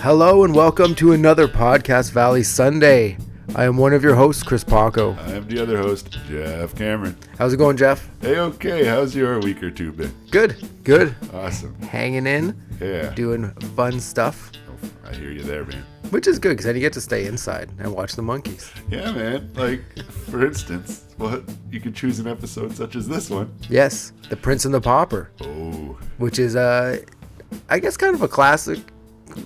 Hello and welcome to another Podcast Valley Sunday. I am one of your hosts, Chris Paco. I am the other host, Jeff Cameron. How's it going, Jeff? Hey, okay. How's your week or two been? Good. Awesome. Hanging in. Yeah. Doing fun stuff. Oh, I hear you there, man. Which is good because then you get to stay inside and watch the monkeys. Yeah, man. Like, for instance, you could choose an episode such as this one. Yes, The Prince and the Pauper. Oh. Which is, I guess, kind of a classic.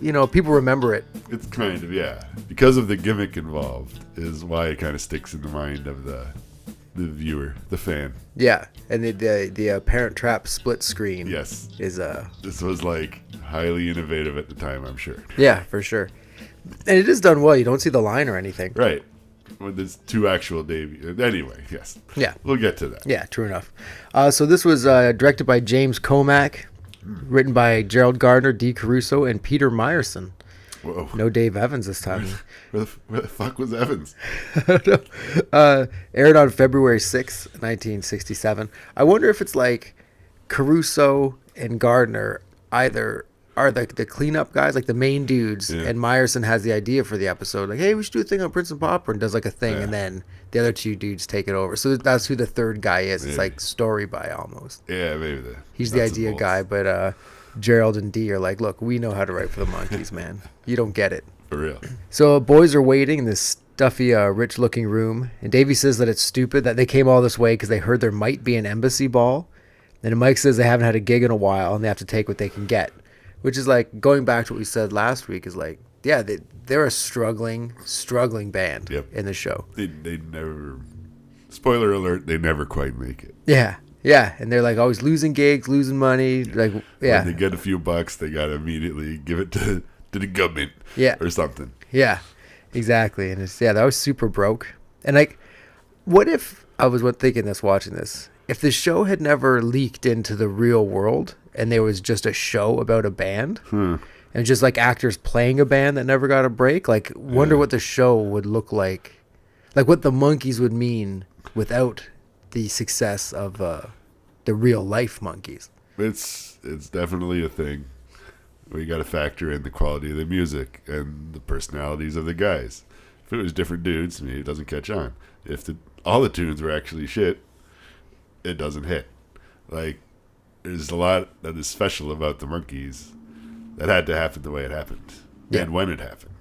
You know, people remember it. It's kind of, yeah. Because of the gimmick involved is why it kind of sticks in the mind of the viewer, the fan. Yeah, and the Parent Trap split screen. Yes. Is This was like highly innovative at the time, I'm sure. Yeah, for sure. And it is done well. You don't see the line or anything. Right. When there's two actual Davy. Anyway, yes. Yeah. We'll get to that. Yeah, true enough. So this was directed by James Comack, written by Gerald Gardner, Dee Caruso, and Peter Meyerson. Whoa. No Dave Evans this time. Where the fuck was Evans? I don't know. Aired on February 6th, 1967. I wonder if it's like Caruso and Gardner either are the cleanup guys, like the main dudes, yeah. and Meyerson has the idea for the episode. Like, hey, we should do a thing on Prince and Pauper, and does like a thing, Yeah. and then the other two dudes take it over. So that's who the third guy is. It's Yeah. like story by almost. Yeah, maybe He's the idea guy, but Gerald and Dee are like, look, we know how to write for the monkeys, man. You don't get it. For real. So boys are waiting in this stuffy, rich-looking room, and Davy says that it's stupid that they came all this way because they heard there might be an embassy ball. And Mike says they haven't had a gig in a while, and they have to take what they can get. Which is like, going back to what we said last week, is like, yeah, they're a struggling band in the show. They never, spoiler alert, they never quite make it. Yeah, and they're like always losing gigs, losing money. Like, yeah. When they get a few bucks, they got to immediately give it to the government or something. Yeah, exactly. And it's, that was super broke. And like, what if, I was thinking this, watching this, if the show had never leaked into the real world and there was just a show about a band and just like actors playing a band that never got a break, like wonder what the show would look like what the monkeys would mean without the success of the real life monkeys. It's definitely a thing. We got to factor in the quality of the music and the personalities of the guys. If it was different dudes, maybe it doesn't catch on. If all the tunes were actually shit, it doesn't hit. Like, there's a lot that is special about the monkeys that had to happen the way it happened and when it happened.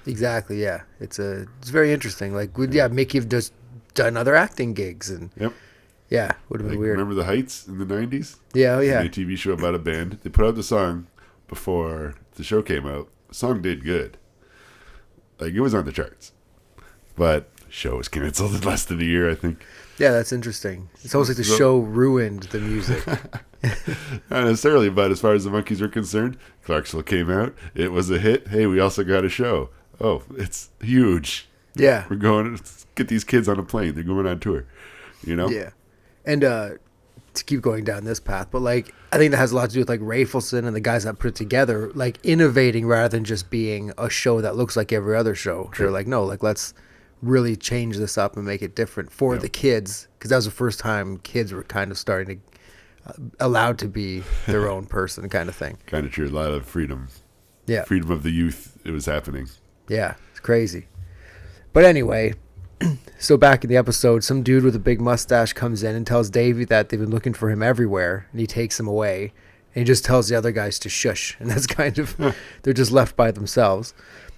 Exactly. Yeah, it's very interesting. Like, Mickey have just done other acting gigs and would have been weird. Remember The Heights in the 90s? Yeah, A TV show about a band. They put out the song before the show came out. The song did good. Like, it was on the charts, but the show was canceled in less than a year, I think. Yeah, that's interesting. It's almost like the show ruined the music. Not necessarily, but as far as the monkeys were concerned, Clarksville came out. It was a hit. Hey, we also got a show. Oh, it's huge. Yeah. We're going to get these kids on a plane. They're going on tour, you know? Yeah. And to keep going down this path, but like, I think that has a lot to do with like Rafelson and the guys that put it together, like innovating rather than just being a show that looks like every other show. Sure. They're like, no, like let's really change this up and make it different for the kids, because that was the first time kids were kind of starting to allowed to be their own person, kind of thing. Kind of true. A lot of freedom. Yeah. Freedom of the youth. It was happening. Yeah. It's crazy. But anyway, so back in the episode, some dude with a big mustache comes in and tells Davy that they've been looking for him everywhere, and he takes him away. And he just tells the other guys to shush. And that's kind of, they're just left by themselves.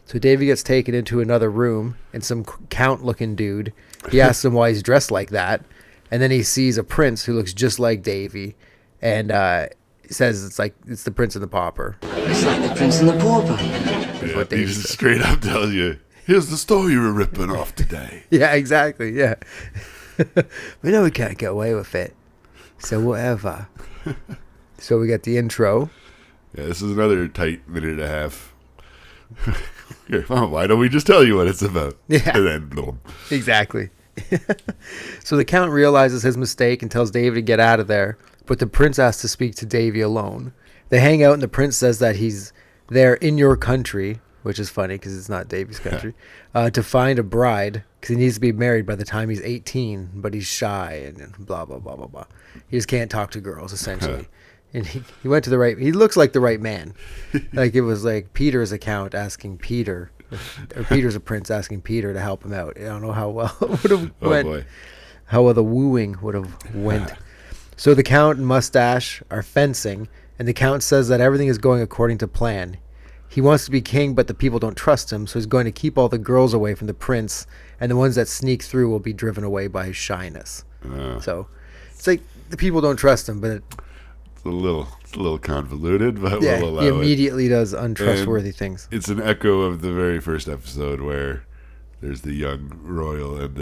So Davy gets taken into another room, and some count-looking dude, he asks him why he's dressed like that. And then he sees a prince who looks just like Davy, and says it's the Prince and the Pauper. It's like the Prince and the Pauper. Yeah, he just straight up tells you, here's the story we're ripping off today. Yeah, exactly, yeah. We know we can't get away with it, so whatever. So we got the intro. Yeah, this is another tight minute and a half. Here, why don't we just tell you what it's about? Yeah. And then, boom. Exactly. So the Count realizes his mistake and tells Davy to get out of there, but the prince asks to speak to Davy alone. They hang out, and the prince says that he's there in your country, which is funny because it's not Davy's country, to find a bride because he needs to be married by the time he's 18, but he's shy and blah, blah, blah, blah, blah. He just can't talk to girls, essentially. And he went to the right. He looks like the right man. Like it was like Peter's account asking Peter, or Peter's a prince asking Peter to help him out. I don't know how well it would have went. Boy. How well the wooing would have went. So the Count and Mustache are fencing, and the Count says that everything is going according to plan. He wants to be king, but the people don't trust him, so he's going to keep all the girls away from the prince, and the ones that sneak through will be driven away by his shyness. So it's like the people don't trust him, but it's a little convoluted, but yeah, we'll allow he it. immediately does untrustworthy And things. It's an echo of the very first episode where there's the young royal and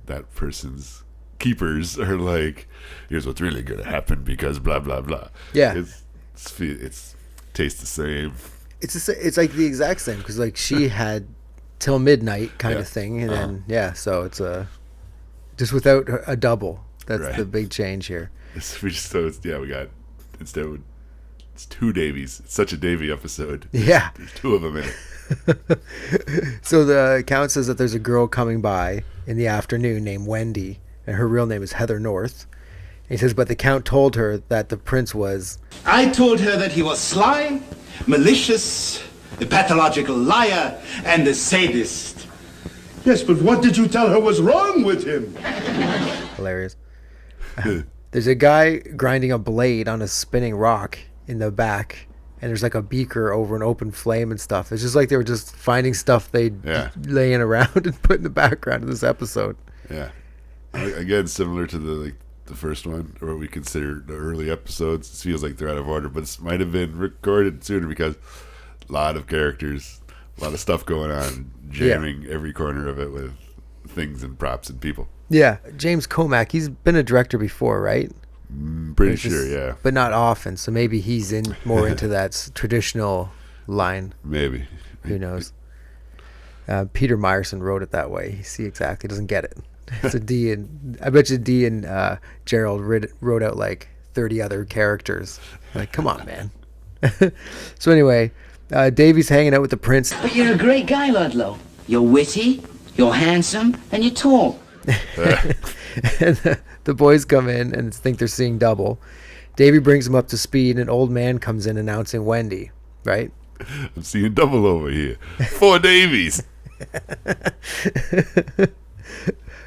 that person's keepers are like, here's what's really going to happen because blah blah blah. Yeah, it's tastes the same. It's like the exact same, because like she had till midnight kind of thing, and then so it's just without a double. That's the big change here. We got instead of, it's two Davies. It's such a Davy episode. Yeah, there's two of them in it. So the Count says that there's a girl coming by in the afternoon named Wendy, and her real name is Heather North. And he says, but the Count told her that the prince was... I told her that he was sly, malicious, a pathological liar, and a sadist. Yes, but what did you tell her was wrong with him? Hilarious. There's a guy grinding a blade on a spinning rock in the back, and there's like a beaker over an open flame and stuff. It's just like they were just finding stuff they laying around and put in the background of this episode. Yeah. Again, similar to the first one, or what we consider the early episodes. It feels like they're out of order, but it might have been recorded sooner because a lot of characters, a lot of stuff going on, jamming every corner of it with things and props and people. Yeah. James Comack, he's been a director before, right? Pretty sure, yeah. But not often, so maybe he's more into that traditional line. Maybe. Who knows? Peter Meyerson wrote it that way. See, exactly. Doesn't get it. It's a D, and I bet you D and Gerald wrote out like 30 other characters. Like, come on, man. So anyway, Davy's hanging out with the prince. But you're a great guy, Ludlow. You're witty, you're handsome, and you're tall. And the boys come in and think they're seeing double. Davy brings them up to speed, and an old man comes in announcing Wendy, right? I'm seeing double over here. 4 Davies.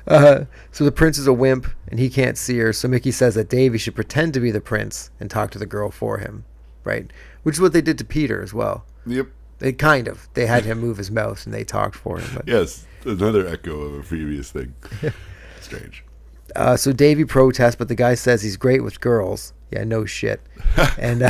So the prince is a wimp, and he can't see her, so Mickey says that Davy should pretend to be the prince and talk to the girl for him, right? Which is what they did to Peter as well. Yep. They had him move his mouth, and they talked for him. But. Yes, another echo of a previous thing. Strange. So Davy protests, but the guy says he's great with girls. Yeah, no shit. And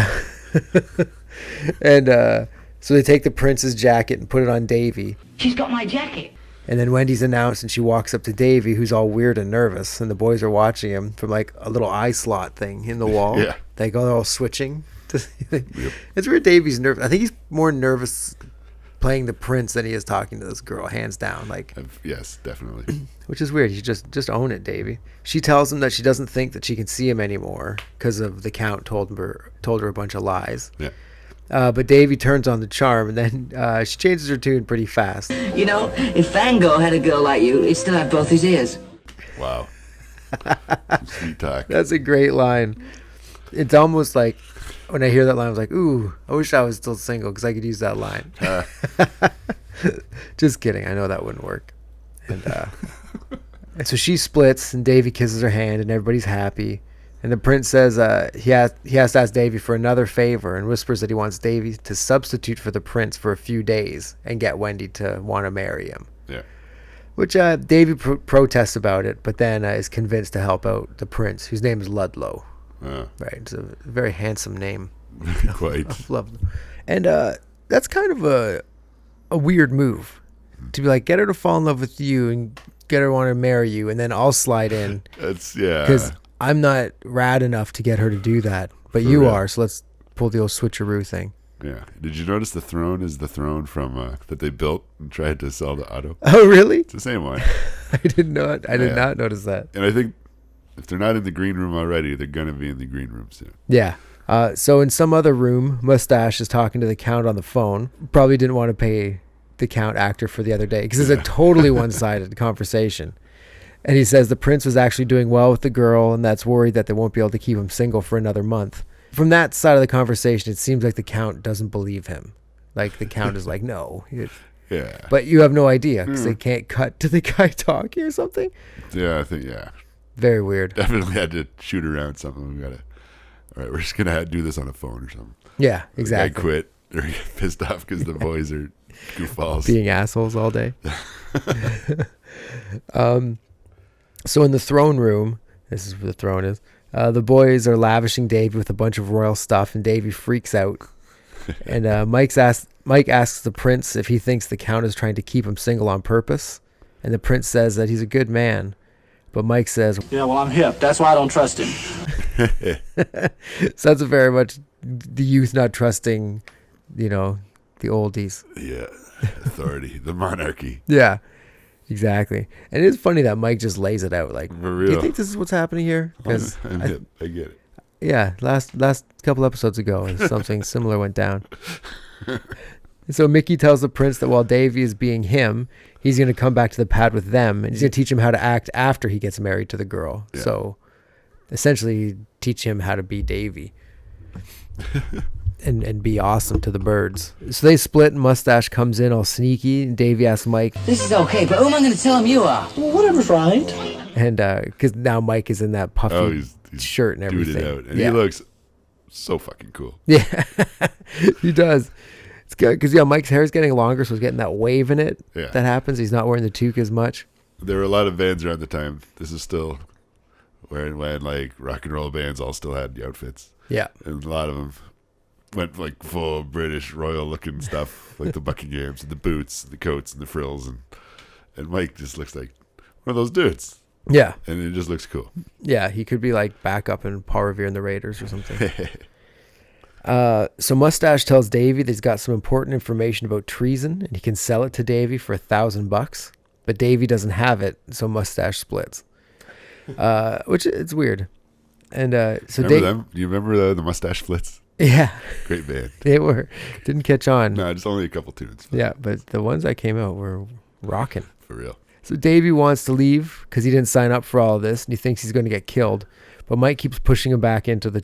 so they take the prince's jacket and put it on Davy. She's got my jacket. And then Wendy's announced, and she walks up to Davy, who's all weird and nervous, and the boys are watching him from like a little eye slot thing in the wall. Yeah. They go, they're all switching. It's where Davy's nervous. I think he's more nervous playing the prince than he is talking to this girl, hands down. Like, yes, definitely. Which is weird. You just own it, Davy. She tells him that she doesn't think that she can see him anymore because of the Count told her a bunch of lies. Yeah. But Davy turns on the charm, and then she changes her tune pretty fast. You know, if Van Gogh had a girl like you, he'd still have both his ears. Wow. Sweet talk. That's a great line. It's almost like when I hear that line, I was like, ooh, I wish I was still single because I could use that line. Just kidding. I know that wouldn't work. And so she splits, and Davy kisses her hand, and everybody's happy. And the prince says he has to ask Davy for another favor, and whispers that he wants Davy to substitute for the prince for a few days and get Wendy to want to marry him. Yeah. Which Davy protests about it, but then is convinced to help out the prince, whose name is Ludlow. Right, it's a very handsome name. Quite. Love them. And that's kind of a weird move to be like, get her to fall in love with you and get her to want to marry you, and then I'll slide in. Because I'm not rad enough to get her to do that, but for you real. Are, so let's pull the old switcheroo thing. Yeah. Did you notice the throne is the throne from that they built and tried to sell to Otto? Oh, really? It's the same one. I did not notice that. And I think if they're not in the green room already, they're going to be in the green room soon. Yeah. So in some other room, Mustache is talking to the Count on the phone. Probably didn't want to pay the Count actor for the other day because it's a totally one-sided conversation. And he says the prince was actually doing well with the girl, and that's worried that they won't be able to keep him single for another month. From that side of the conversation, it seems like the count doesn't believe him. Like the count is like, no. Yeah. But you have no idea because they can't cut to the guy talking or something. Yeah, I think, yeah. Very weird. Definitely had to shoot around something. All right, we're just going to do this on a phone or something. Yeah, exactly. I quit or get pissed off because the boys are goofballs. Being assholes all day. So in the throne room, this is where the throne is, the boys are lavishing Davy with a bunch of royal stuff, and Davy freaks out. And Mike asks the prince if he thinks the count is trying to keep him single on purpose. And the prince says that he's a good man. But Mike says, yeah, well, I'm hip. That's why I don't trust him. so that's very much the youth not trusting, the oldies. Yeah, authority, the monarchy. Yeah, exactly. And it's funny that Mike just lays it out. Like, for real. Do you think this is what's happening here? Because I get it. Yeah, last couple episodes ago, something similar went down. So Mickey tells the prince that while Davy is being him, he's going to come back to the pad with them, and he's going to teach him how to act after he gets married to the girl. Yeah. So essentially teach him how to be Davy and be awesome to the birds. So they split, and Mustache comes in all sneaky, and Davy asks Mike, This is okay, but who am I going to tell him you are? Well, whatever's right. And because now Mike is in that puffy shirt and everything. It out. And he looks so fucking cool. Yeah, he does. It's good because Mike's hair is getting longer, so he's getting that wave in it that happens. He's not wearing the toque as much. There were a lot of bands around the time. This is still when like rock and roll bands all still had the outfits. Yeah, and a lot of them went like full British royal looking stuff, like the Buckinghams and the boots, and the coats and the frills, and Mike just looks like one of those dudes. Yeah, and it just looks cool. Yeah, he could be like back up in Peruvia and the Raiders or something. So Mustache tells Davy that he's got some important information about treason, and he can sell it to Davy for $1,000. But Davy doesn't have it, so Mustache splits. Which it's weird. And so remember them? Do you remember the Mustache Splits? Yeah, great band. They were. Didn't catch on. No, just only a couple tunes. Yeah, but the ones that came out were rocking. For real. So Davy wants to leave because he didn't sign up for all of this, and he thinks he's going to get killed. But Mike keeps pushing him back into the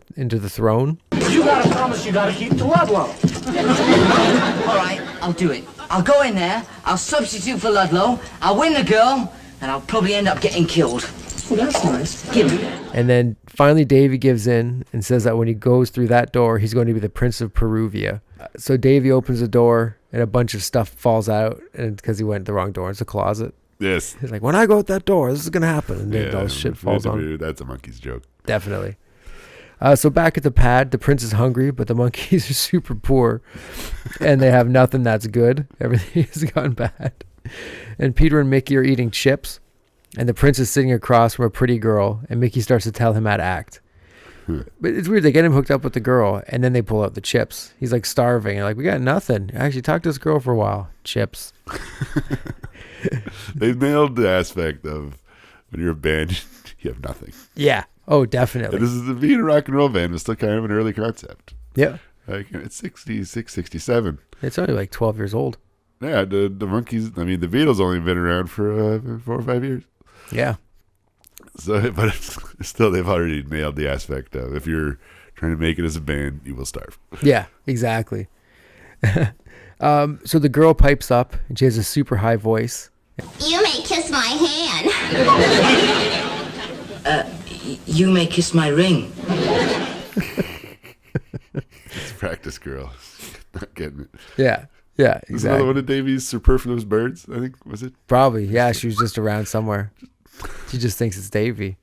throne. You gotta promise you gotta keep the Ludlow. All right, I'll do it. I'll go in there, I'll substitute for Ludlow, I'll win the girl, and I'll probably end up getting killed. Well, that's nice. Give me. And then finally Davy gives in and says that when he goes through that door, he's going to be the Prince of Peruvia. So Davy opens the door, and a bunch of stuff falls out, and because he went the wrong door. It's a closet. Yes. He's like, when I go out that door, this is going to happen. And then all shit falls on. That's a monkey's joke. Definitely. So back at the pad, the prince is hungry, but the monkeys are super poor. And they have nothing that's good. Everything has gone bad. And Peter and Mickey are eating chips. And the prince is sitting across from a pretty girl. And Mickey starts to tell him how to act. But it's weird. They get him hooked up with the girl. And then they pull out the chips. He's like starving. And like, we got nothing. Actually, talk to this girl for a while. Chips. They nailed the aspect of when you're a band, you have nothing. Yeah. Oh, definitely. And this is being a rock and roll band was still kind of an early concept. Yeah. Like it's 66, 67. It's only like 12 years old. Yeah, the Monkees. I mean, the Beatles only been around for 4 or 5 years. Yeah. So, but it's still, they've already nailed the aspect of if you're trying to make it as a band, you will starve. Yeah, exactly. So the girl pipes up, and she has a super high voice. You may kiss my hand. You may kiss my ring. It's practice, girl. Not getting it. Yeah, exactly. Is another one of Davy's superfluous birds, I think, was it? Probably, yeah. She was just around somewhere. She just thinks it's Davy.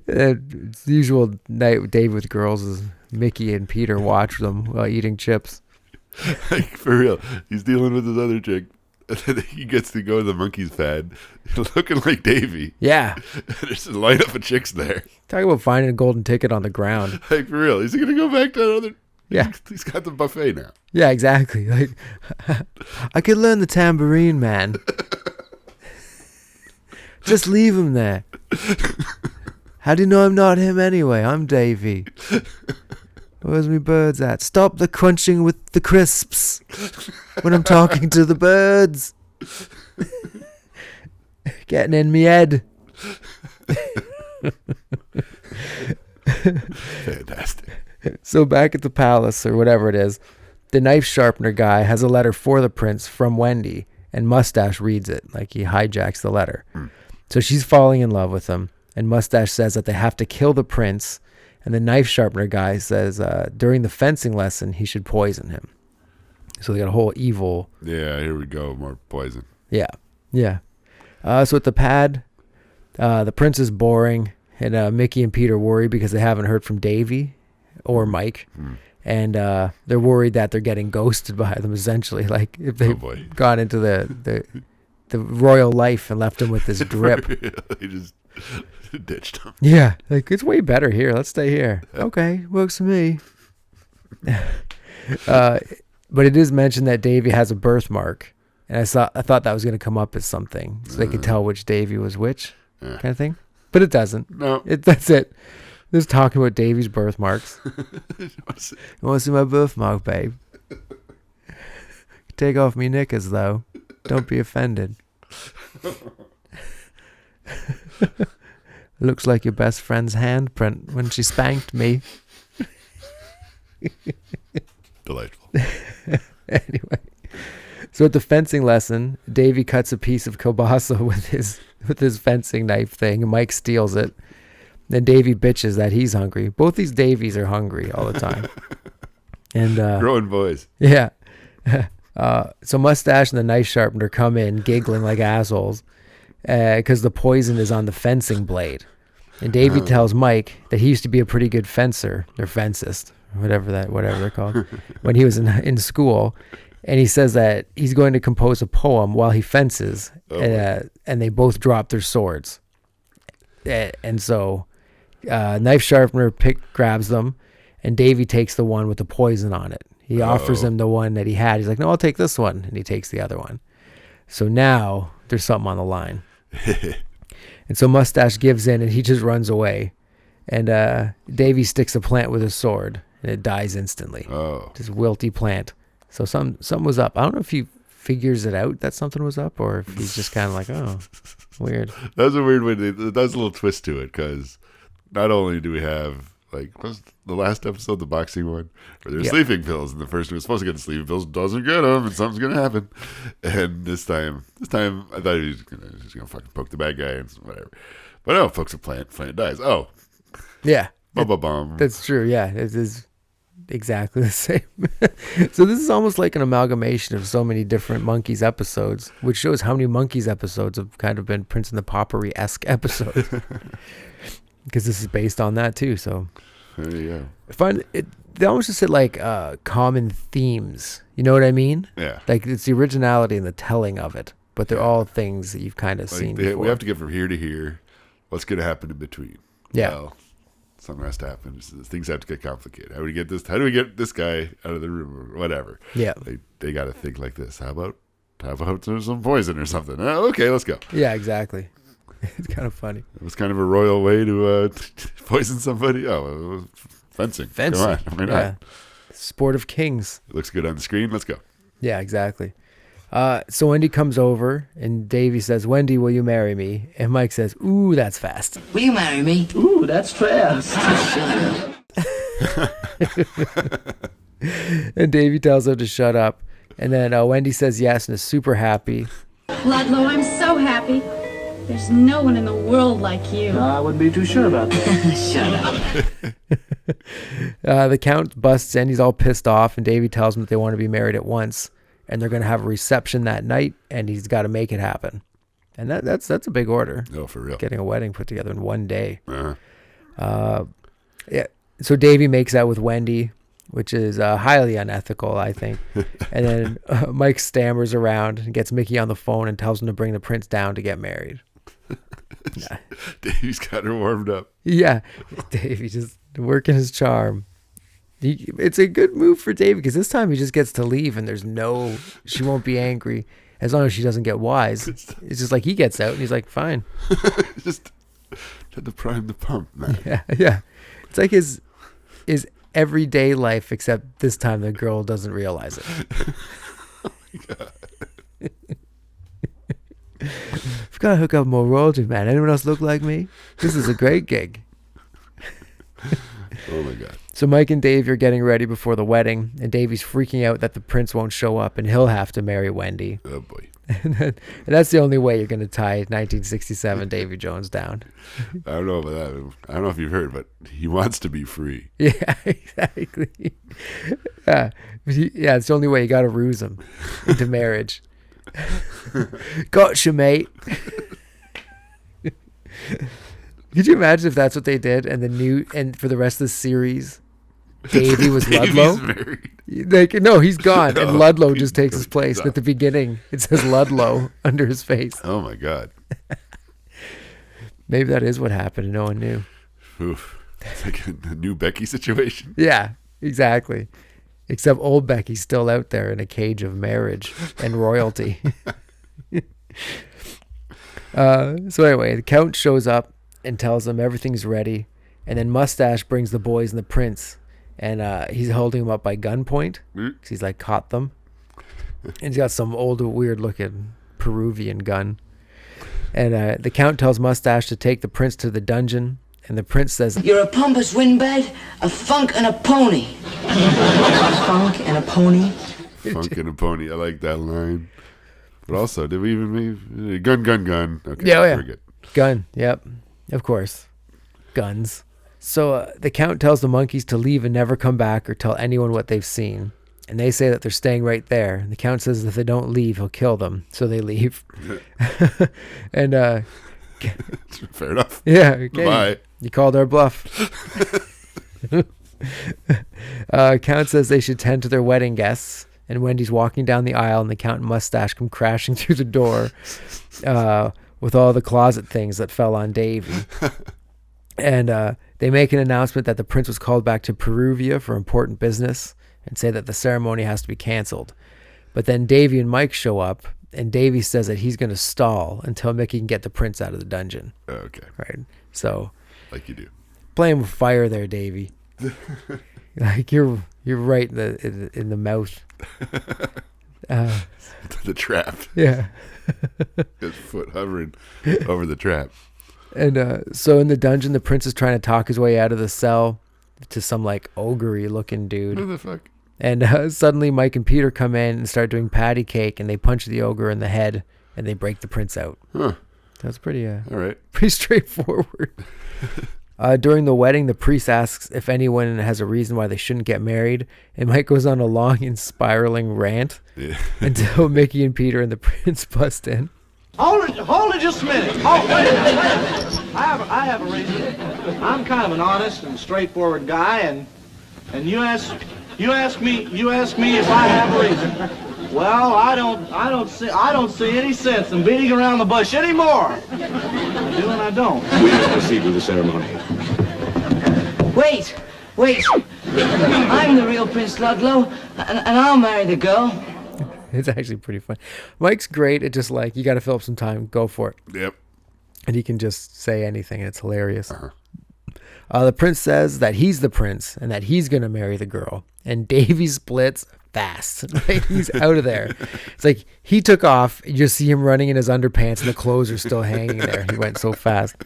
It's the usual night with Dave with girls is Mickey and Peter watch them while eating chips. Like, for real. He's dealing with his other chick. And then he gets to go to the Monkees pad looking like Davy. Yeah. There's a lineup of chicks there. Talk about finding a golden ticket on the ground. Like, for real. Is he going to go back to another? Yeah. He's got the buffet now. Yeah, exactly. Like, I could learn the tambourine, man. Just leave him there. How do you know I'm not him anyway? I'm Davy. Where's me birds at? Stop the crunching with the crisps when I'm talking to the birds. Getting in me head. Fantastic. So back at the palace or whatever it is, the knife sharpener guy has a letter for the prince from Wendy, and Mustache reads it. Like he hijacks the letter. So she's falling in love with him, and Mustache says that they have to kill the prince, and the knife sharpener guy says during the fencing lesson he should poison him. So they got a whole evil. Yeah, here we go. More poison. Yeah. So at the pad, the prince is boring, and Mickey and Peter worry because they haven't heard from Davy or Mike. And they're worried that they're getting ghosted by them, essentially. Like if they've gone into the royal life and left him with this drip. They just ditched him. Yeah, like it's way better here. Let's stay here. Okay, works for me. But it is mentioned that Davy has a birthmark, and I thought that was going to come up as something, so they could tell which Davy was which, kind of thing. But it doesn't. No, that's it. Just talking about Davy's birthmarks. You want to see my birthmark, babe? Take off me knickers, though. Don't be offended. Looks like your best friend's handprint when she spanked me. Delightful. Anyway, so at the fencing lesson, Davy cuts a piece of kielbasa with his fencing knife thing, and Mike steals it. Then Davy bitches that he's hungry. Both these Davies are hungry all the time. And growing boys. Yeah. So Mustache and the knife sharpener come in giggling like assholes because the poison is on the fencing blade. And Davy tells Mike that he used to be a pretty good fencer or fencist, whatever they're called, when he was in school. And he says that he's going to compose a poem while he fences, and they both drop their swords. And so knife sharpener grabs them, and Davy takes the one with the poison on it. He offers him the one that he had. He's like, no, I'll take this one. And he takes the other one. So now there's something on the line. And so Mustache gives in, and he just runs away. And Davy sticks a plant with his sword, and it dies instantly. This wilty plant. So something was up. I don't know if he figures it out that something was up, or if he's just kind of like, oh, weird. That's a weird way. That's a little twist to it, because not only do we have, like, what was the last episode, the boxing one, where there's sleeping pills, and the first one was supposed to get the sleeping pills, doesn't get them, and something's gonna happen. And this time, I thought he was gonna fucking poke the bad guy and whatever. But no, pokes a plant dies. Oh, yeah, bomb. That's true. Yeah, it is exactly the same. So this is almost like an amalgamation of so many different Monkeys episodes, which shows how many Monkeys episodes have kind of been Prince and the Pauper-esque episodes. Because this is based on that too. So there you go. I find they almost just hit like common themes. You know what I mean? Yeah. Like it's the originality and the telling of it, but they're all things that you've kind of seen before. We have to get from here to here. What's going to happen in between? Yeah. Well, something has to happen. Things have to get complicated. How do we get this guy out of the room or whatever? Yeah. They got to think like this. How about some poison or something? Okay, let's go. Yeah, exactly. It's kind of funny. It was kind of a royal way to poison somebody. Oh, it was fencing. Come on. Why not? Yeah. Sport of kings. It looks good on the screen. Let's go. Yeah, exactly. So Wendy comes over, and Davy says, "Wendy, will you marry me?" And Mike says, "Ooh, that's fast." Will you marry me? Ooh, that's fast. And Davy tells her to shut up. And then Wendy says yes and is super happy. Ludlow, I'm so happy. There's no one in the world like you. I wouldn't be too sure about that. Shut up. The Count busts in. He's all pissed off, and Davy tells him that they want to be married at once, and they're going to have a reception that night, and he's got to make it happen. And that's a big order. Oh, for real. Getting a wedding put together in one day. Uh-huh. Yeah. So Davy makes out with Wendy, which is highly unethical, I think. And then Mike stammers around and gets Mickey on the phone and tells him to bring the prince down to get married. Davy's got her warmed up. Yeah, Davy just working his charm. It's a good move for Davy because this time he just gets to leave and she won't be angry as long as she doesn't get wise. It's just like he gets out and he's like, fine. Just had to prime the pump, man. Yeah. It's like his everyday life, except this time the girl doesn't realize it. Oh my God. I've got to hook up more royalty, man. Anyone else look like me? This is a great gig. Oh my God. So Mike and Davy are getting ready before the wedding, and Davy's freaking out that the prince won't show up and he'll have to marry Wendy. Oh boy. And that's the only way you're going to tie 1967 Davy Jones down. I don't know about that. I don't know if you've heard, but he wants to be free. Yeah, exactly. Yeah, it's the only way. You got to ruse him into marriage. Gotcha, mate. Could you imagine if that's what they did and for the rest of the series, Davy was Ludlow? Married. No, he's gone, and No, Ludlow he just takes his place. At the beginning, it says Ludlow under his face. Oh my God. Maybe that is what happened and no one knew. Oof. It's like a new Becky situation. Yeah, exactly. Except old Becky's still out there in a cage of marriage and royalty. So anyway, the Count shows up and tells them everything's ready. And then Mustache brings the boys and the prince. And he's holding them up by gunpoint. Because he's like caught them. And he's got some old weird looking Peruvian gun. And the Count tells Mustache to take the prince to the dungeon. And the prince says, You're a pompous windbag, a funk and a pony. A funk and a pony? Funk and a pony. I like that line. But also, did we even mean gun? Okay, yeah, we're good. Gun, yep, of course. Guns. So the Count tells the monkeys to leave and never come back or tell anyone what they've seen. And they say that they're staying right there. And the Count says if they don't leave, he'll kill them. So they leave. And fair enough. Yeah. Okay. Bye. You called our bluff. Count says they should tend to their wedding guests. And Wendy's walking down the aisle, and the Count and Mustache come crashing through the door with all the closet things that fell on Davy. And they make an announcement that the prince was called back to Peruvia for important business and say that the ceremony has to be canceled. But then Davy and Mike show up, and Davy says that he's going to stall until Mickey can get the prince out of the dungeon. Okay. Right. So, like you do. Playing with fire there, Davy. Like you're right in the mouth. The trap. Yeah. His foot hovering over the trap. And so in the dungeon, the prince is trying to talk his way out of the cell to some like ogre-y looking dude. What the fuck? And suddenly Mike and Peter come in and start doing patty cake, and they punch the ogre in the head, and they break the prince out. Huh. That's pretty all right. Pretty straightforward. During the wedding, the priest asks if anyone has a reason why they shouldn't get married, and Mike goes on a long and spiraling rant until Mickey and Peter and the prince bust in. Hold it just a minute. Oh, wait a minute. I have a reason. I'm kind of an honest and straightforward guy, and you ask me if I have a reason. Well, I don't see any sense in beating around the bush anymore. I do and I don't. We must proceed with the ceremony. Wait. I'm the real Prince Ludlow, and I'll marry the girl. It's actually pretty fun. Mike's great at just like, you got to fill up some time, go for it. Yep. And he can just say anything, and it's hilarious. The prince says that he's the prince and that he's going to marry the girl. And Davy splits fast. Like, he's out of there. It's like he took off. You just see him running in his underpants and the clothes are still hanging there. He went so fast.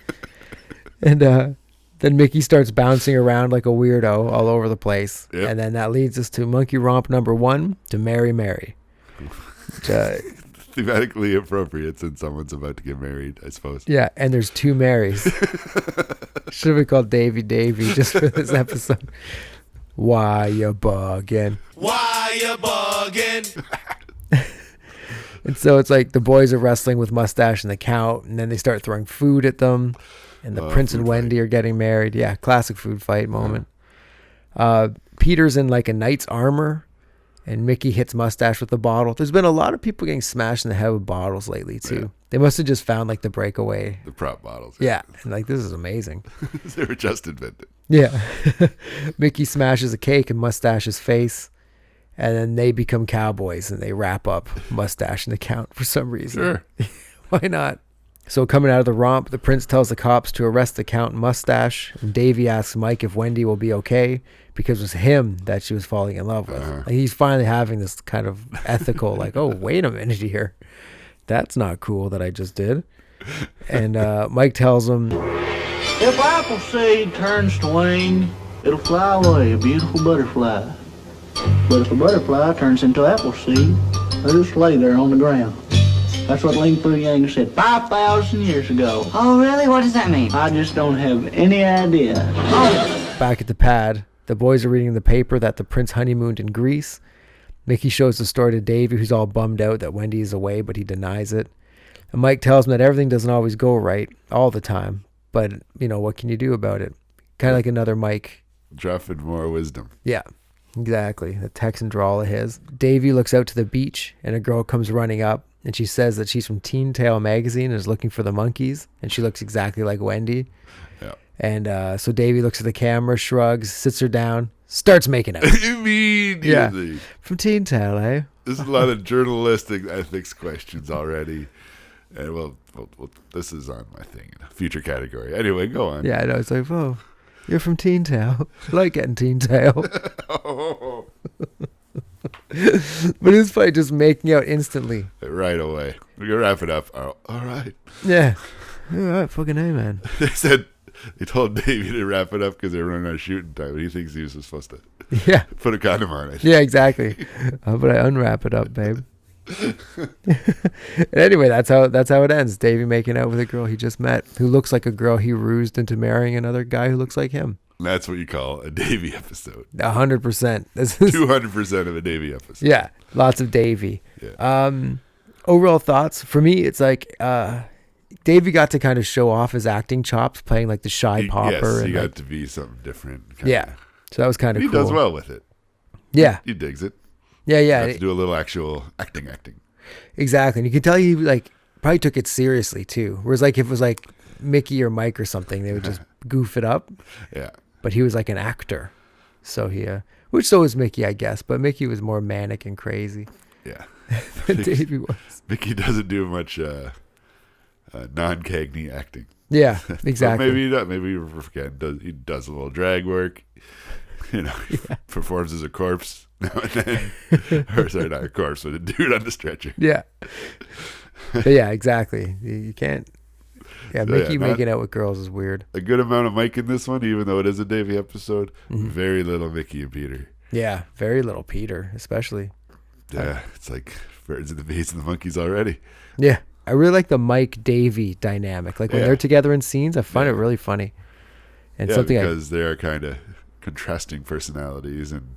And then Mickey starts bouncing around like a weirdo all over the place. Yep. And then that leads us to Monkey Romp number 1, to Mary Mary. Thematically appropriate since someone's about to get married, I suppose. Yeah, and there's 2 Marys. Should have been called Davy just for this episode. Why you bugging? Why you bugging? And so it's like the boys are wrestling with Mustache and the Count, and then they start throwing food at them, and the Prince and Wendy are getting married. Yeah, classic food fight moment. Peter's in like a knight's armor, and Mickey hits Mustache with a bottle. There's been a lot of people getting smashed in the head with bottles lately too. Yeah. They must have just found like the breakaway. The prop bottles. Yeah. And like, this is amazing. They were just invented. Yeah. Mickey smashes a cake in Mustache's face, and then they become cowboys and they wrap up Mustache and the Count for some reason. Sure. Why not? So coming out of the romp, the prince tells the cops to arrest the Count and Mustache, and Davy asks Mike if Wendy will be okay because it was him that she was falling in love with. Like, he's finally having this kind of ethical, like, oh, wait a minute here. That's not cool that I just did. And Mike tells him, If apple seed turns to wing, it'll fly away, a beautiful butterfly. But if a butterfly turns into apple seed, it'll just lay there on the ground. That's what Ling Fu Yang said 5,000 years ago. Oh, really? What does that mean? I just don't have any idea. back at the pad, the boys are reading the paper that the prince honeymooned in Greece. Mickey shows the story to Davy, who's all bummed out that Wendy is away, but he denies it. And Mike tells him that everything doesn't always go right all the time. But, what can you do about it? Kind of like another Mike. Dropping more wisdom. Yeah, exactly. The Texan drawl of his. Davy looks out to the beach, and a girl comes running up, and she says that she's from Teen Tail magazine and is looking for the monkeys, and she looks exactly like Wendy. Yeah. And so Davy looks at the camera, shrugs, sits her down, starts making out. Immediately. Yeah. From Teen Tail, eh? There's a lot of journalistic ethics questions already. And well, this is on my thing in a future category. Anyway, go on. Yeah, I know. It's like, whoa, you're from Teen Tail. I like getting Teen Tail. Oh. But it's funny just making out instantly. Right away. We're going to wrap it up. Oh, all right. Yeah. All right, fucking A, man. They told Davey to wrap it up because they were running out of shooting time. But he thinks he was supposed to put a condom on it. Yeah, exactly. But I unwrap it up, babe. And anyway, that's how it ends. Davey making out with a girl he just met, who looks like a girl he rused into marrying another guy who looks like him. That's what you call a Davey episode. 100%. 200% of a Davey episode. Yeah, lots of Davey. Yeah. Overall thoughts for me, it's like Davey got to kind of show off his acting chops, playing like the shy Pauper. Yes, he and got to be something different. Yeah, so that was kind of cool. He does well with it. Yeah, he digs it. Yeah. Got to do a little actual acting. Exactly, and you could tell he probably took it seriously too. Whereas if it was like Mickey or Mike or something, they would just goof it up. Yeah. But he was like an actor, so which so was Mickey, I guess. But Mickey was more manic and crazy. Yeah. than Davey was. Mickey doesn't do much non-Cagney acting. Yeah, exactly. Maybe he does. Maybe we forget. He does a little drag work. He performs as a corpse now and then. Or sorry, not a corpse, but a dude on the stretcher. Yeah. But yeah, exactly. You can't. Yeah, Mickey making out with girls is weird. A good amount of Mike in this one, even though it is a Davey episode. Mm-hmm. Very little Mickey and Peter. Yeah, very little Peter, especially. Yeah, it's like birds of the bees and the monkeys already. Yeah, I really like the Mike-Davey dynamic. Like when they're together in scenes, I find it really funny. And something because they are kind of contrasting personalities and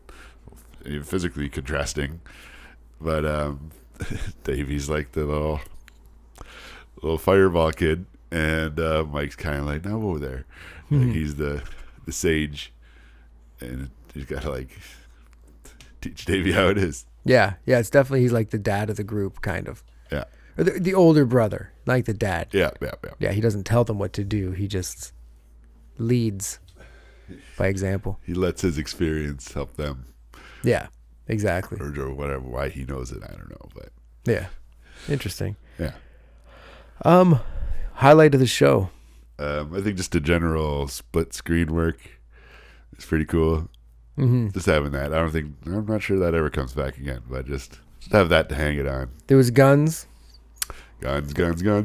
even physically contrasting. But Davey's like the little fireball kid. And Mike's kind of like, no, over there. Mm-hmm. Like he's the sage, and he's got to teach Davey how it is. Yeah, it's definitely he's like the dad of the group, kind of. Yeah, or the older brother, like the dad. Yeah. Yeah, he doesn't tell them what to do. He just leads by example. He lets his experience help them. Yeah, exactly. Or whatever. Why he knows it, I don't know, but yeah, interesting. Yeah. Highlight of the show. I think just a general split screen work is pretty cool. Mm-hmm. Just having that. I'm not sure that ever comes back again, but just have that to hang it on. There was guns. Guns.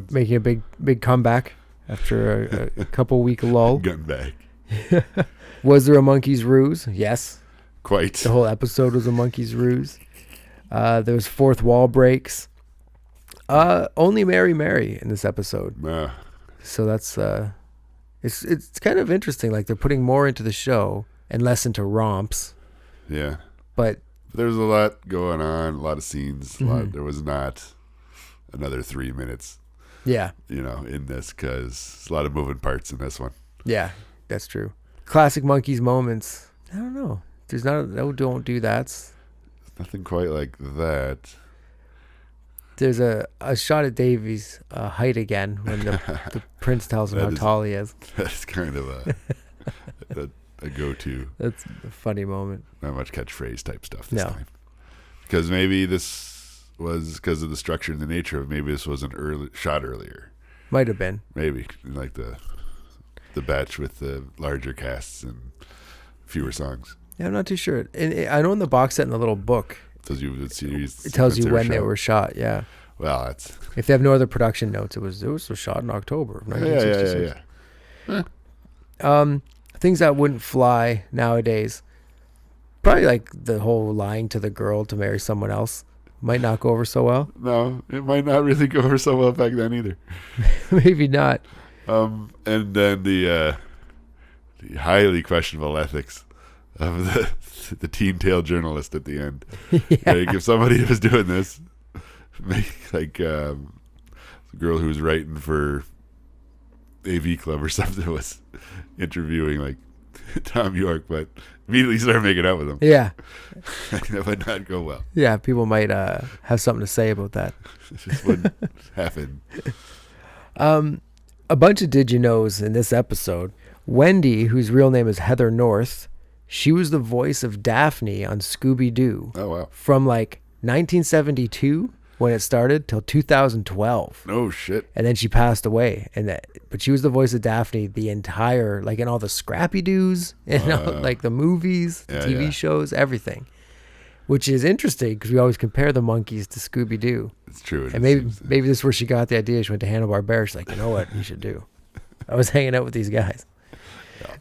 Making a big comeback after a couple week lull. Gun back. Was there a monkey's ruse? Yes. Quite. The whole episode was a monkey's ruse. There was fourth wall breaks. Only Mary in this episode. So that's it's kind of interesting. Like they're putting more into the show and less into romps. Yeah. But there's a lot going on, a lot of scenes. Mm-hmm. There was not another 3 minutes. Yeah. In this, because there's a lot of moving parts in this one. Yeah, that's true. Classic Monkeys moments. I don't know. There's don't do that. Nothing quite like that. There's a shot at Davy's height again when the prince tells him how tall he is. That's kind of a go-to. That's a funny moment. Not much catchphrase type stuff this time. Because maybe this was because of the structure and the nature of maybe this was an early shot earlier. Might have been. Maybe like the batch with the larger casts and fewer songs. Yeah, I'm not too sure. And I know in the box set in the little book, Tells you the series. It tells you when they were shot. Yeah. Well, that's If they have no other production notes, it was shot in October of 1966. Things that wouldn't fly nowadays. Probably like the whole lying to the girl to marry someone else might not go over so well. No, it might not really go over so well back then either. Maybe not. And then the highly questionable ethics of the teen tale journalist at the end. Yeah. Like if somebody was doing this, like the girl who was writing for AV Club or something was interviewing like Tom York, but immediately started making out with him. Yeah. That would not go well. Yeah, people might have something to say about that. It just wouldn't happen. A bunch of did you knows in this episode. Wendy, whose real name is Heather North, she was the voice of Daphne on Scooby-Doo. Oh, wow. From like 1972 when it started till 2012. No shit. And then she passed away. But she was the voice of Daphne the entire, like in all the Scrappy Doos and all, like the movies, the TV shows, everything. Which is interesting because we always compare the monkeys to Scooby-Doo. It's true. And maybe this is where she got the idea. She went to Hanna-Barbera. She's like, you know what you should do? I was hanging out with these guys.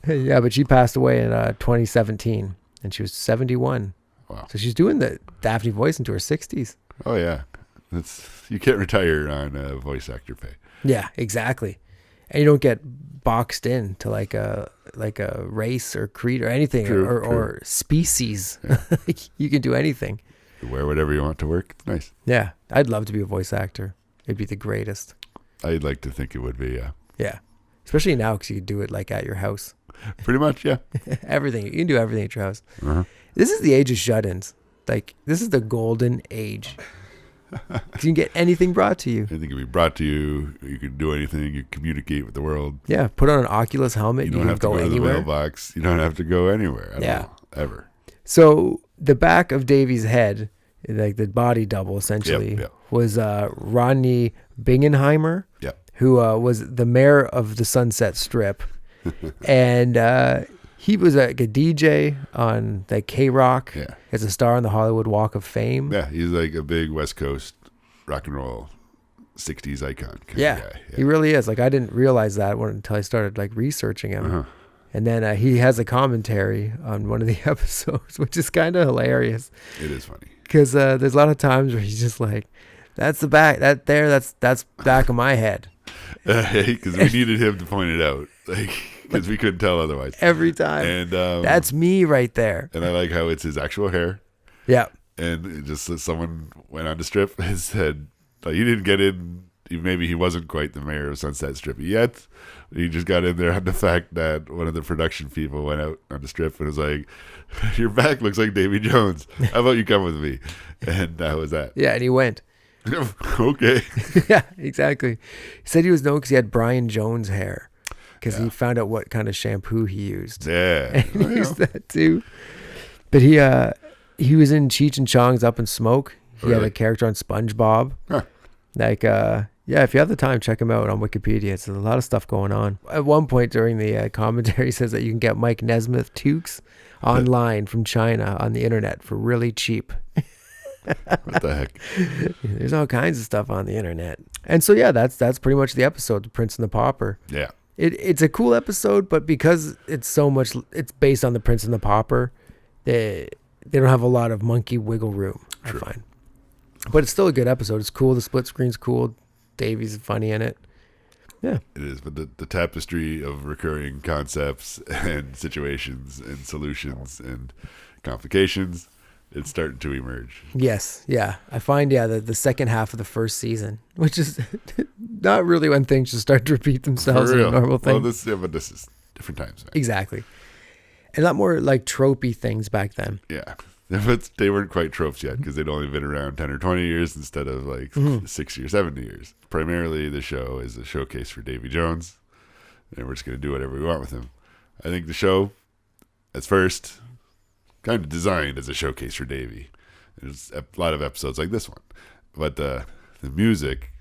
Yeah, but she passed away in 2017 and she was 71. Wow. So she's doing the Daphne voice into her 60s. Oh, yeah. You can't retire on voice actor pay. Yeah, exactly. And you don't get boxed in to like a race or creed or anything. True. Or species. Yeah. You can do anything. You wear whatever you want to work. It's nice. Yeah. I'd love to be a voice actor. It'd be the greatest. I'd like to think it would be, yeah. Yeah. Especially now because you could do it like at your house. Pretty much, yeah. Everything. You can do everything at your house. Uh-huh. This is the age of shut-ins. Like, this is the golden age. You can get anything brought to you. Anything can be brought to you. You can do anything. You communicate with the world. Yeah. Put on an Oculus helmet. You don't have to go to the mailbox. You don't have to go anywhere at all, ever. So the back of Davy's head, like the body double essentially, was Rodney Bingenheimer, who was the mayor of the Sunset Strip. And he was like a DJ on like K-Rock as a star on the Hollywood Walk of Fame. Yeah, he's like a big West Coast rock and roll 60s icon kind of guy. Yeah, he really is. Like I didn't realize that until I started like researching him. Uh-huh. And then he has a commentary on one of the episodes, which is kind of hilarious. It is funny. Because there's a lot of times where he's just like, that's the back, that's back of my head. Because we needed him to point it out. Like, because we couldn't tell otherwise. Every time. And that's me right there. And I like how it's his actual hair. Yeah. And it just someone went on the strip and said, you didn't get in. Maybe he wasn't quite the mayor of Sunset Strip yet. He just got in there on the fact that one of the production people went out on the strip and was like, your back looks like Davy Jones. How about you come with me? And that was that. Yeah, and he went. Okay. Yeah, exactly. He said he was known because he had Brian Jones hair. Because he found out what kind of shampoo he used. Yeah. And he used that too. But he was in Cheech and Chong's Up in Smoke. He had a character on SpongeBob. Huh. Like, if you have the time, check him out on Wikipedia. It's a lot of stuff going on. At one point during the commentary, he says that you can get Mike Nesmith toques online from China on the internet for really cheap. What the heck? There's all kinds of stuff on the internet. And so, that's pretty much the episode, The Prince and the Pauper. Yeah. It's a cool episode, but because it's based on The Prince and the Pauper, they don't have a lot of monkey wiggle room, True. I find. But it's still a good episode. It's cool. The split screen's cool. Davy's funny in it. Yeah. It is, but the tapestry of recurring concepts and situations and solutions and complications, it's starting to emerge. Yes, yeah. I find, the second half of the first season, which is not really when things just start to repeat themselves in a normal thing. Well, but this is different times. Man. Exactly. And a lot more like tropey things back then. Yeah. But they weren't quite tropes yet because they'd only been around 10 or 20 years instead of like 60 or 70 years. Primarily, the show is a showcase for Davy Jones, and we're just going to do whatever we want with him. I think the show, at first, kind of designed as a showcase for Davy. There's a lot of episodes like this one. But the music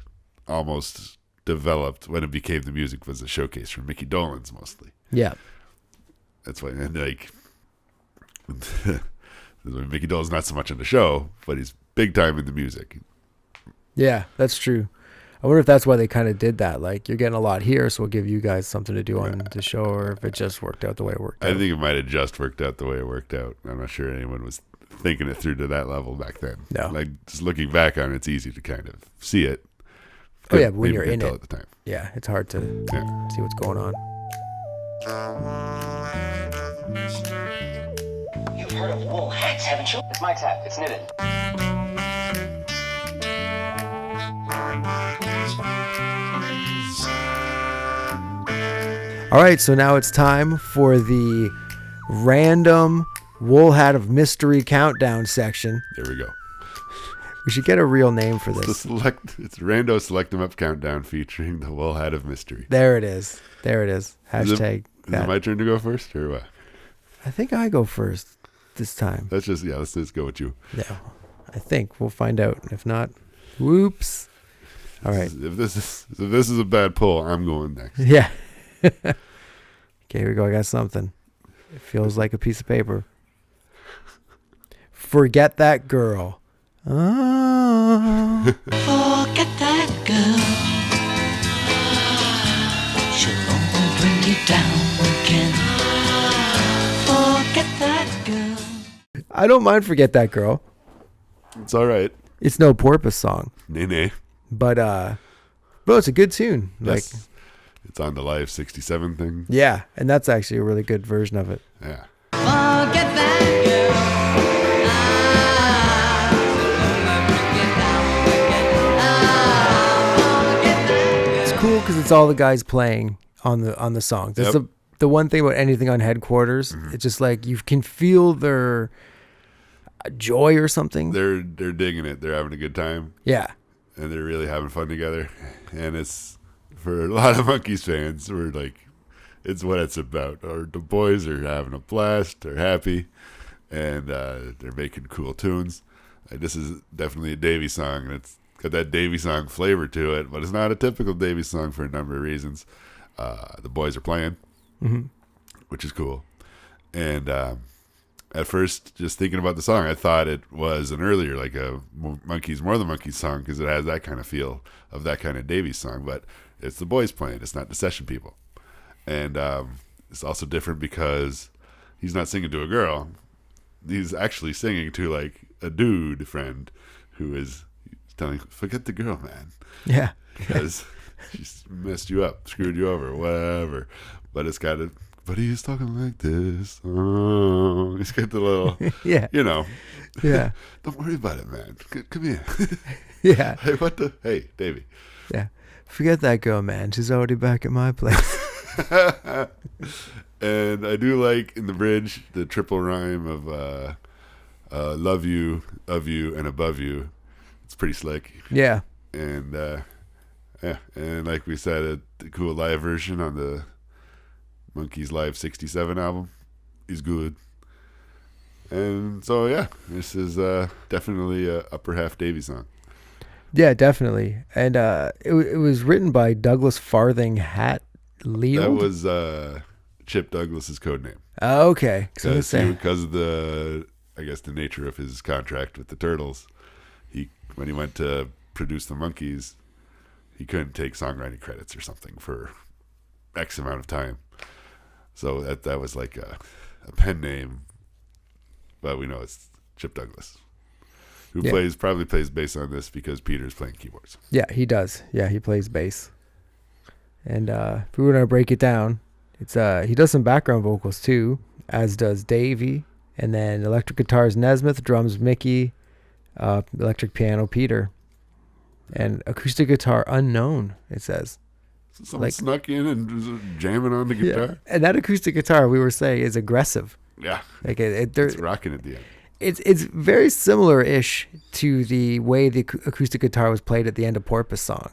almost developed when it became the music was a showcase for Mickey Dolenz mostly. Yeah. That's why, and like... Mickey Dole's not so much in the show, but he's big time in the music. Yeah, that's true. I wonder if that's why they kind of did that. Like, you're getting a lot here, so we'll give you guys something to do on the show, or if it just worked out the way it worked out. I think it might have just worked out the way it worked out. I'm not sure anyone was thinking it through to that level back then. No. Like, just looking back on it, it's easy to kind of see it. Oh, yeah, but when Maybe you're in tell it, at the time. yeah, it's hard to see what's going on. You've heard of wool hats, haven't you? It's Mike's hat. It's knitted. All right, so now it's time for the random Woolhat of Mystery countdown section. There we go. We should get a real name for this. It's Rando Select 'em Up Countdown featuring the Woolhat of Mystery. There it is. Hashtag Is it my turn to go first, or what? I think I go first this time. Let's just go with you. Yeah, I think we'll find out. If not, whoops. All right. If this is a bad pull, I'm going next. Yeah. Okay, here we go. I got something. It feels like a piece of paper. Forget that girl. Forget that girl. She'll only bring you down again. Forget that girl. I don't mind Forget That Girl. It's all right. It's no Porpoise song. Nay. But it's a good tune. Yes. Like, it's on the Live 67 thing. yeah, and that's actually a really good version of it. Yeah. Forget that girl. It's cool because it's all the guys playing on the song. That's the one thing about anything on Headquarters. Mm-hmm. It's just like you can feel their joy or something. They're digging it. They're having a good time. Yeah. And they're really having fun together. And it's, for a lot of Monkees fans, we're like, it's what it's about. The boys are having a blast. They're happy. And they're making cool tunes. This is definitely a Davy song. And it's got that Davy song flavor to it. But it's not a typical Davy song for a number of reasons. The boys are playing, which is cool. And at first, just thinking about the song, I thought it was an earlier, like a Monkees, More Than Monkees song, because it has that kind of feel of that kind of Davy song. But it's the boys playing. It's not the session people. And it's also different because he's not singing to a girl. He's actually singing to like a dude friend who is telling, forget the girl, man. Yeah. Because she's messed you up, screwed you over, whatever. But it's got a, but he's talking like this. Oh, he's got the little, yeah. You know. Yeah. Don't worry about it, man. Come here. Yeah. Hey, Davy. Yeah. Forget that girl, man. She's already back at my place. And I do like in the bridge the triple rhyme of love you, of you, and above you. It's pretty slick. Yeah. And and like we said, a cool live version on the Monkees Live 67 album is good. And so yeah, this is definitely a upper half Davy song. Yeah, definitely. And it was written by Douglas Farthing Hat Leal. That was Chip Douglas's code name. Oh, okay. Because of the, I guess, the nature of his contract with the Turtles, when he went to produce the Monkees, he couldn't take songwriting credits or something for X amount of time. So that was like a pen name, but we know it's Chip Douglas, who probably plays bass on this because Peter's playing keyboards. Yeah, he does. Yeah, he plays bass. And if we were to break it down, it's he does some background vocals too, as does Davy, and then electric guitars Nesmith, drums Mickey, electric piano Peter, and acoustic guitar unknown. It says. Someone snuck in and was jamming on the guitar. Yeah. And that acoustic guitar, we were saying, is aggressive. Yeah, like it's rocking at the end. It's very similar-ish to the way the acoustic guitar was played at the end of Porpoise song.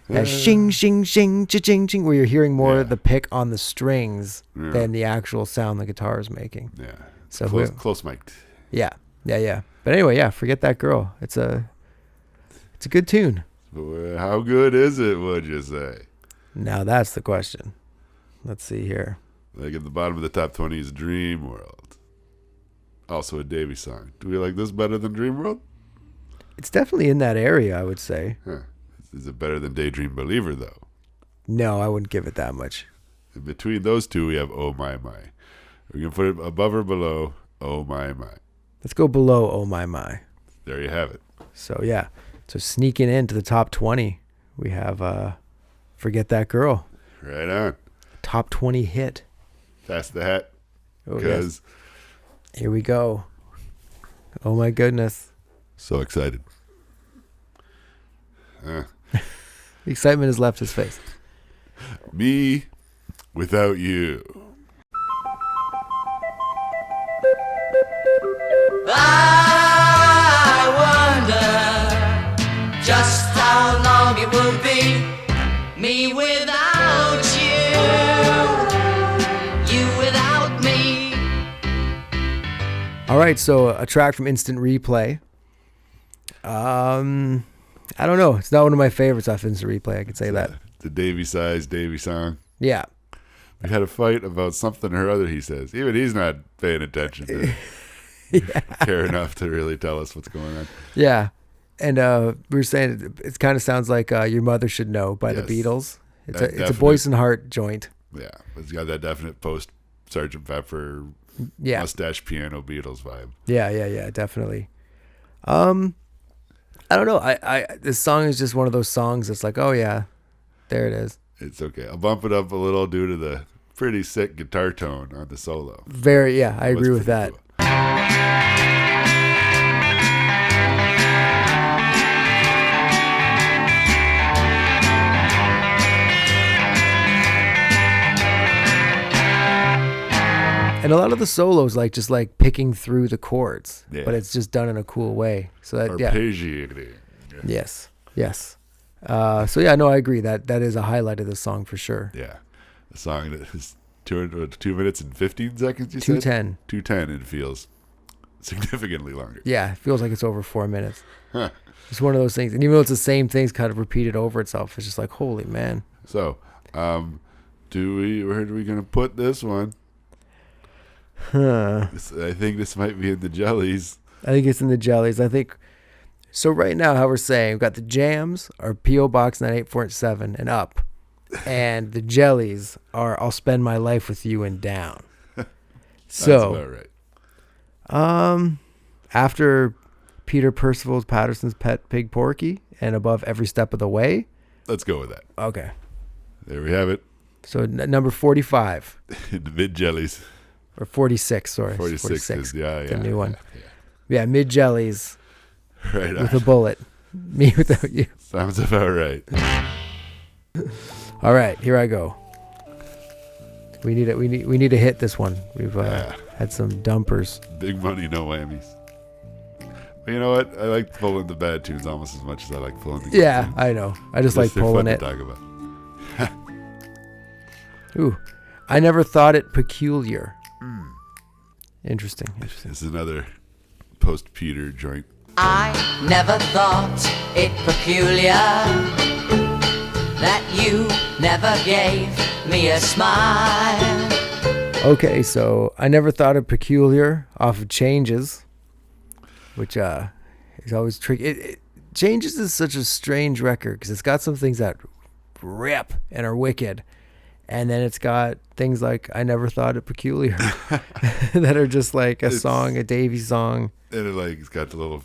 That shing, shing, shing, cha-ching, ching, where you're hearing more of the pick on the strings than the actual sound the guitar is making. Yeah, so close mic'd. Yeah. But anyway, forget that girl. It's a good tune. How good is it, would you say? Now that's the question. Let's see here. Like at the bottom of the top 20 is Dream World. Also a Davy song. Do we like this better than Dream World? It's definitely in that area, I would say. Huh. Is it better than Daydream Believer, though? No, I wouldn't give it that much. In between those two, we have Oh My My. We can put it above or below Oh My My. Let's go below Oh My My. There you have it. So, yeah. So, sneaking into the top 20, we have Forget That Girl. Right on. Top 20 hit. Pass the hat. Oh, Because yes. Here we go. Oh, my goodness. so excited. The excitement has left his face. Me Without You. I wonder just how long it will be, me without you, you without me. All right, so a track from Instant Replay. I don't know. It's not one of my favorites off Instant Replay. I can say that. The Davy size Davy song. Yeah. We had a fight about something or other, he says. Even he's not paying attention to care enough to really tell us what's going on. Yeah. And we were saying it kind of sounds like Your Mother Should Know by the Beatles. It's a Boyce and Hart joint. Yeah. It's got that definite post Sgt. Pepper mustache piano Beatles vibe. Yeah, definitely. I don't know. This song is just one of those songs that's like, oh yeah, there it is. It's okay. I'll bump it up a little due to the pretty sick guitar tone on the solo. I agree with that. Cool. And a lot of the solos just picking through the chords, Yeah. but it's just done in a cool way. So that Arpeggiating. Yes. So yeah, no, I agree that is a highlight of the song for sure. Yeah, the song that is 2 minutes and 15 seconds. You 2:10. 2:10. It feels significantly longer. Yeah, it feels like it's over 4 minutes. Huh. It's one of those things, and even though it's the same things kind of repeated over itself, it's just like, holy man. So, where are we gonna put this one? Huh. I think this might be in the jellies. I think it's in the jellies. I think so. Right now, how we're saying, we've got the jams are P.O. Box 9847 and up, and the jellies are I'll Spend My Life With You and down. So, that's about right. After Peter Percival Patterson's Pet Pig Porky and above Every Step of the Way. Let's go with that. Okay. There we have it. So number 45. In the mid jellies. Or 46, sorry. 46 is, the new one. Yeah, mid jellies. Right on. With a bullet. Me Without You. Sounds about right. All right, here I go. We need to hit this one. We've had some dumpers. Big money, no whammies. But you know what? I like pulling the bad tunes almost as much as I like pulling the good tunes. I know. I just like pulling it. To talk about. Ooh, I never thought it peculiar. Interesting. This is another post-Peter joint. I never thought it peculiar that you never gave me a smile. Okay, so I never thought it peculiar off of Changes, which is always tricky. Changes is such a strange record because it's got some things that rip and are wicked. And then it's got things like I Never Thought It Peculiar that are just like a Davy song. And it's got the little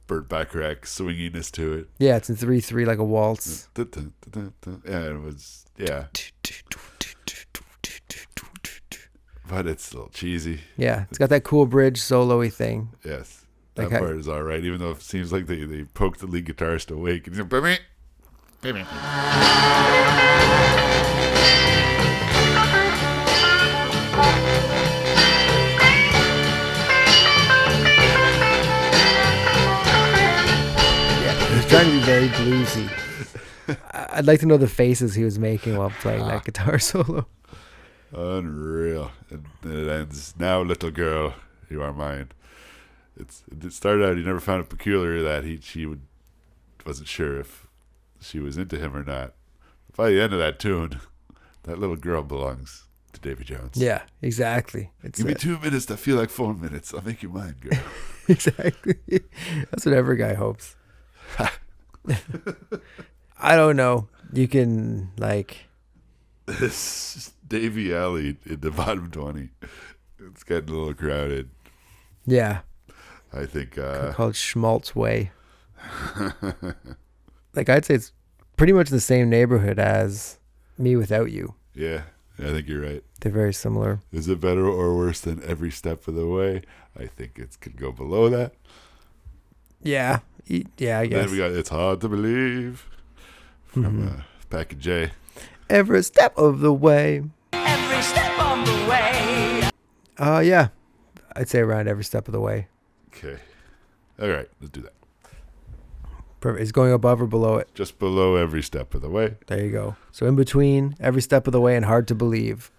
Burt Bacharach swinginess to it. Yeah, it's in 3/3 like a waltz. Yeah, it was, yeah. But it's a little cheesy. Yeah, it's got that cool bridge solo-y thing. Yes, that part is all right, even though it seems like they poked the lead guitarist awake. And he's like, baby. Trying to be very bluesy. I'd like to know the faces he was making while playing that guitar solo. Unreal. And it ends, now little girl, you are mine. It started out, he never found it peculiar that wasn't sure if she was into him or not. But by the end of that tune, that little girl belongs to Davy Jones. Yeah, exactly. Give me 2 minutes that feel like 4 minutes. I'll make you mine, girl. Exactly. That's what every guy hopes. I don't know. You can, like... This Davy Alley in the bottom 20. It's getting a little crowded. Yeah. I think... called Schmaltz Way. Like, I'd say it's pretty much the same neighborhood as Me Without You. Yeah, I think you're right. They're very similar. Is it better or worse than Every Step of the Way? I think it could go below that. Yeah. Yeah, I guess. Then we got It's Hard to Believe from Paco and Jef. Every step of the way. Every step of the way. Yeah. I'd say around every step of the way. Okay. All right, let's do that. Perfect. Is going above or below it? Just below Every Step of the Way. There you go. So in between Every Step of the Way and Hard to Believe.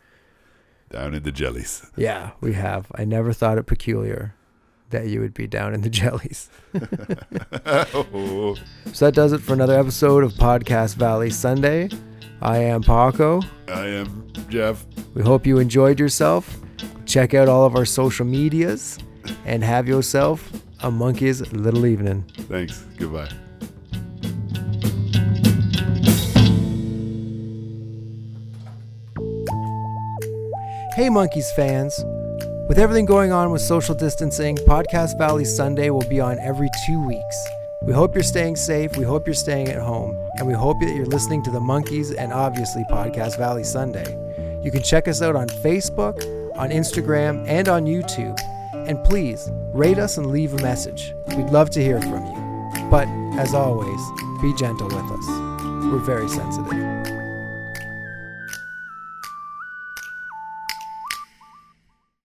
Down in the jellies. Yeah, we have. I never thought it peculiar that you would be down in the jellies. Oh. So that does it for another episode of Podcast Valley Sunday. I am Paco. I am Jef. We hope you enjoyed yourself. Check out all of our social medias and have yourself a monkey's little evening. Thanks. Goodbye. Hey Monkeys fans, with everything going on with social distancing, Podcast Valley Sunday will be on every 2 weeks. We hope you're staying safe, we hope you're staying at home, and we hope that you're listening to the Monkeys and obviously Podcast Valley Sunday. You can check us out on Facebook, on Instagram, and on YouTube. And please, rate us and leave a message. We'd love to hear from you. But, as always, be gentle with us. We're very sensitive.